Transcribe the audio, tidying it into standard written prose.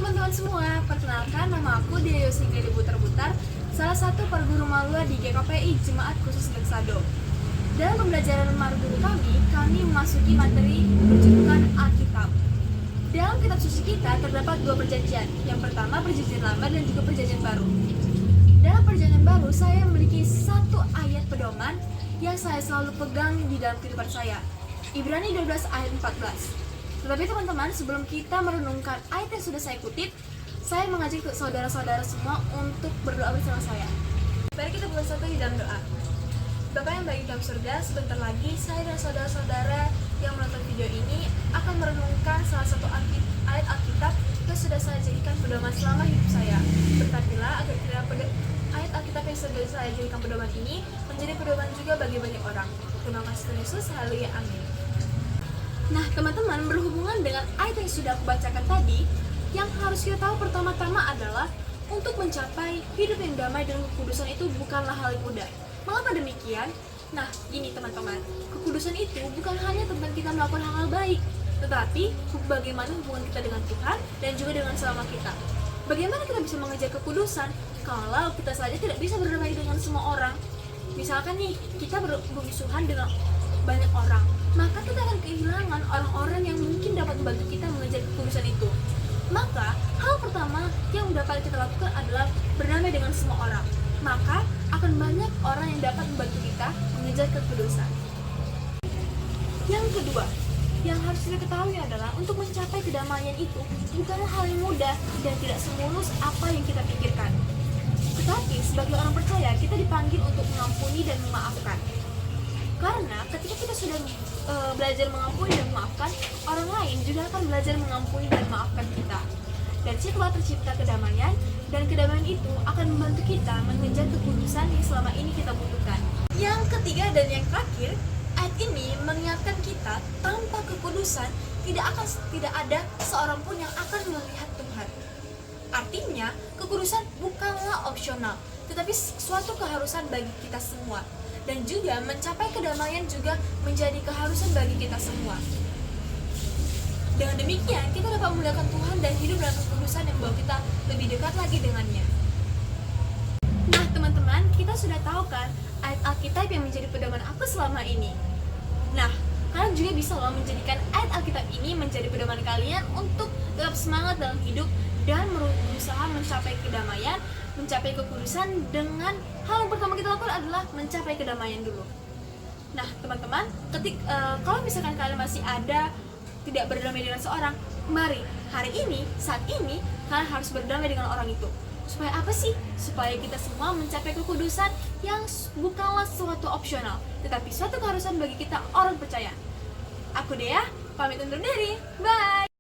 teman-teman semua, perkenalkan nama aku Dea Yosinggiri Butar-Butar, salah satu perguru Malua di GKPI Jemaat Khusus Leksado. Dalam pembelajaran marguru kami memasuki materi berjudulkan Alkitab. Dalam kitab suci kita terdapat dua perjanjian, yang pertama perjanjian lama dan juga perjanjian baru. Dalam perjanjian baru, saya memiliki satu ayat pedoman yang saya selalu pegang di dalam kehidupan saya, Ibrani 12 ayat 14. Tetapi teman-teman, sebelum kita merenungkan ayat yang sudah saya kutip, saya mengajak saudara-saudara semua untuk berdoa bersama saya. Mari kita bersatu di dalam doa. Bapa yang baik di dalam surga, sebentar lagi saya dan saudara-saudara yang menonton video ini akan merenungkan salah satu ayat Alkitab yang sudah saya jadikan pedoman selama hidup saya. Berkatilah agar kiranya ayat Alkitab yang sudah saya jadikan pedoman ini menjadi pedoman juga bagi banyak orang. Terima kasih Tuhan Yesus, haleluya, amin. Nah teman-teman, berhubungan dengan ayat yang sudah aku bacakan tadi, yang harus kita tahu pertama-tama adalah untuk mencapai hidup yang damai dan kekudusan itu bukanlah hal yang mudah. Mengapa demikian? Nah ini teman-teman, kekudusan itu bukan hanya tentang kita melakukan hal-hal baik, tetapi bagaimana hubungan kita dengan Tuhan dan juga dengan sesama kita. Bagaimana kita bisa mengejar kekudusan kalau kita saja tidak bisa berdamai dengan semua orang? Misalkan nih, kita bermusuhan dengan banyak orang, maka kita akan kehilangan orang-orang yang mungkin dapat membantu kita mengejar kekudusan itu. Maka hal pertama yang dapat kita lakukan adalah berdamai dengan semua orang. Maka akan banyak orang yang dapat membantu kita mengejar kekudusan. Yang kedua, yang harus kita ketahui adalah untuk mencapai kedamaian itu bukanlah hal yang mudah dan tidak semulus apa yang kita pikirkan. Tetapi sebagai orang percaya, kita dipanggil untuk mengampuni dan memaafkan. Karena ketika kita sudah belajar mengampuni dan memaafkan, orang lain juga akan belajar mengampuni dan memaafkan kita. Dan setelah tercipta kedamaian, dan kedamaian itu akan membantu kita mengejar kekudusan yang selama ini kita butuhkan. Yang ketiga dan yang terakhir, ayat ini mengingatkan kita tanpa kekudusan tidak ada seorang pun yang akan melihat Tuhan. Artinya, kekudusan bukanlah opsional, tetapi suatu keharusan bagi kita semua. Dan juga mencapai kedamaian juga menjadi keharusan bagi kita semua. Dengan demikian, kita dapat memuliakan Tuhan dan hidup dalam kekudusan yang membawa kita lebih dekat lagi dengannya. Nah teman-teman, kita sudah tahu kan ayat Alkitab yang menjadi pedoman aku selama ini. Nah, kalian juga bisa loh menjadikan ayat Alkitab ini menjadi pedoman kalian untuk tetap semangat dalam hidup dan berusaha mencapai kedamaian, mencapai kekudusan dengan hal yang pertama kita lakukan adalah mencapai kedamaian dulu. Nah teman-teman, kalau misalkan kalian masih ada tidak berdamai dengan seorang, mari hari ini, saat ini kalian harus berdamai dengan orang itu. Supaya apa sih? Supaya kita semua mencapai kekudusan yang bukanlah suatu opsional, tetapi suatu keharusan bagi kita orang percaya. Aku Dea, pamit undur diri, bye.